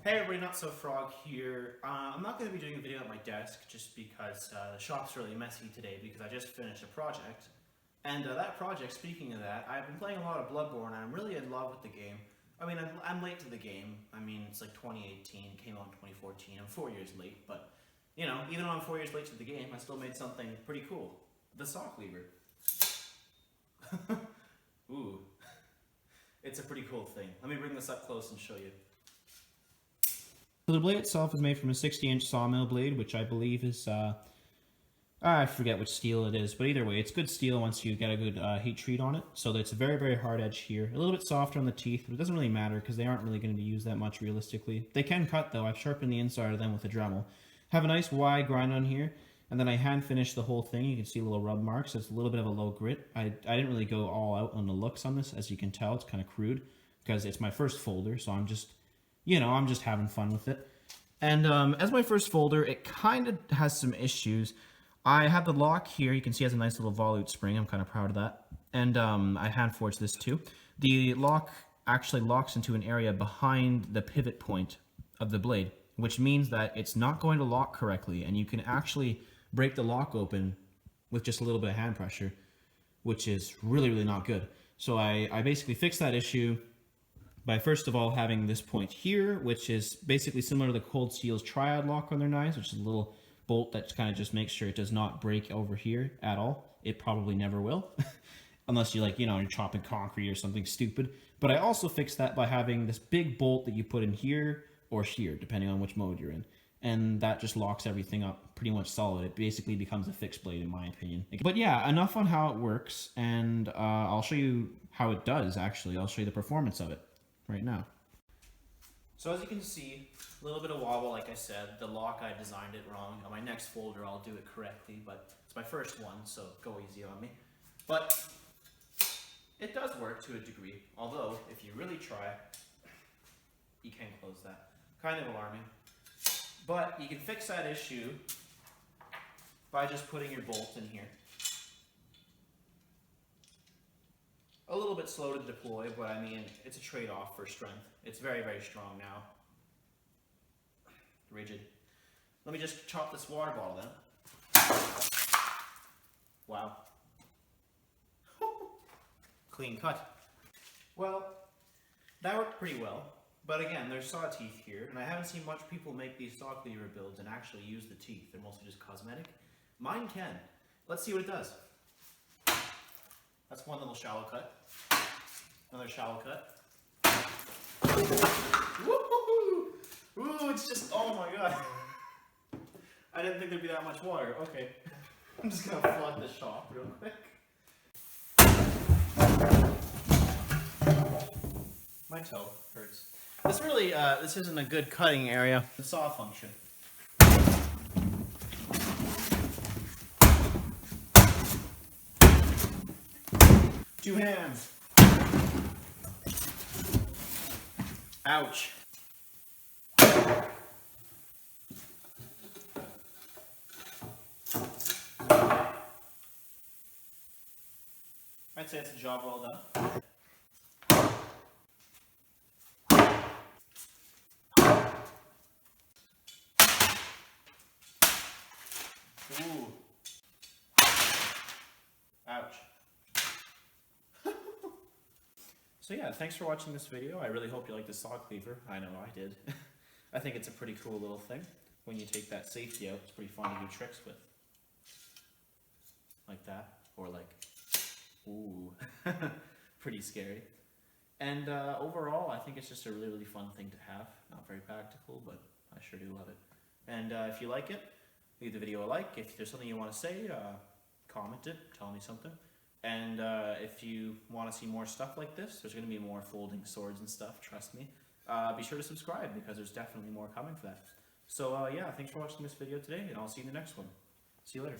Hey everybody, Not So Frog here. I'm not going to be doing a video at my desk just because the shop's really messy today because I just finished a project. And that project, speaking of that, I've been playing a lot of Bloodborne and I'm really in love with the game. I mean, I'm late to the game. I mean, it's like 2018, came out in 2014. I'm 4 years late, but, you know, even though I'm 4 years late to the game, I still made something pretty cool. The Saw Cleaver. Ooh. It's a pretty cool thing. Let me bring this up close and show you. So the blade itself is made from a 60-inch sawmill blade, which I believe is, I forget which steel it is, but either way, it's good steel once you get a good heat treat on it. So it's a very, very hard edge here. A little bit softer on the teeth, but it doesn't really matter because they aren't really going to be used that much realistically. They can cut though. I've sharpened the inside of them with a Dremel. Have a nice wide grind on here, and then I hand finished the whole thing. You can see little rub marks. It's a little bit of a low grit. I didn't really go all out on the looks on this. As you can tell, it's kind of crude because it's my first folder, so I'm just having fun with it. And as my first folder, it kind of has some issues. I have the lock here. You can see it has a nice little volute spring. I'm kind of proud of that. And I hand forged this too. The lock actually locks into an area behind the pivot point of the blade, which means that it's not going to lock correctly. And you can actually break the lock open with just a little bit of hand pressure, which is really, really not good. So I basically fixed that issue by first of all having this point here, which is basically similar to the Cold Steel's triad lock on their knives, which is a little bolt that kind of just makes sure it does not break over here at all. It probably never will, unless you're you're chopping concrete or something stupid. But I also fixed that by having this big bolt that you put in here or here, depending on which mode you're in. And that just locks everything up pretty much solid. It basically becomes a fixed blade in my opinion. But yeah, enough on how it works, and I'll show you how it does actually. I'll show you the performance of it right now. So as you can see, a little bit of wobble, like I said. The lock, I designed it wrong. On my next folder, I'll do it correctly, but it's my first one, so go easy on me. But it does work to a degree, although if you really try, you can close that. Kind of alarming. But you can fix that issue by just putting your bolt in here. A little bit slow to deploy, but I mean, it's a trade-off for strength. It's very, very strong now. Rigid. Let me just chop this water bottle then. Wow. Clean cut. Well, that worked pretty well. But again, there's saw teeth here, and I haven't seen much people make these saw cleaver builds and actually use the teeth. They're mostly just cosmetic. Mine can. Let's see what it does. That's one little shallow cut. Another shallow cut. Woo-hoo-hoo! Ooh, it's just, oh my god. I didn't think there'd be that much water. Okay. I'm just gonna flood this shop real quick. My toe hurts. This really, this isn't a good cutting area. The saw function. Two hands. Ouch. I'd say it's a job well done. Ooh. Ouch. So yeah, thanks for watching this video. I really hope you like the saw cleaver. I know I did. I think it's a pretty cool little thing. When you take that safety out, it's pretty fun to do tricks with. Like that, or like, ooh, pretty scary. And overall, I think it's just a really, really fun thing to have. Not very practical, but I sure do love it. And if you like it, leave the video a like. If there's something you want to say, comment it, tell me something. And if you want to see more stuff like this, there's going to be more folding swords and stuff, trust me. Be sure to subscribe because there's definitely more coming for that. So yeah, thanks for watching this video today, and I'll see you in the next one. See you later.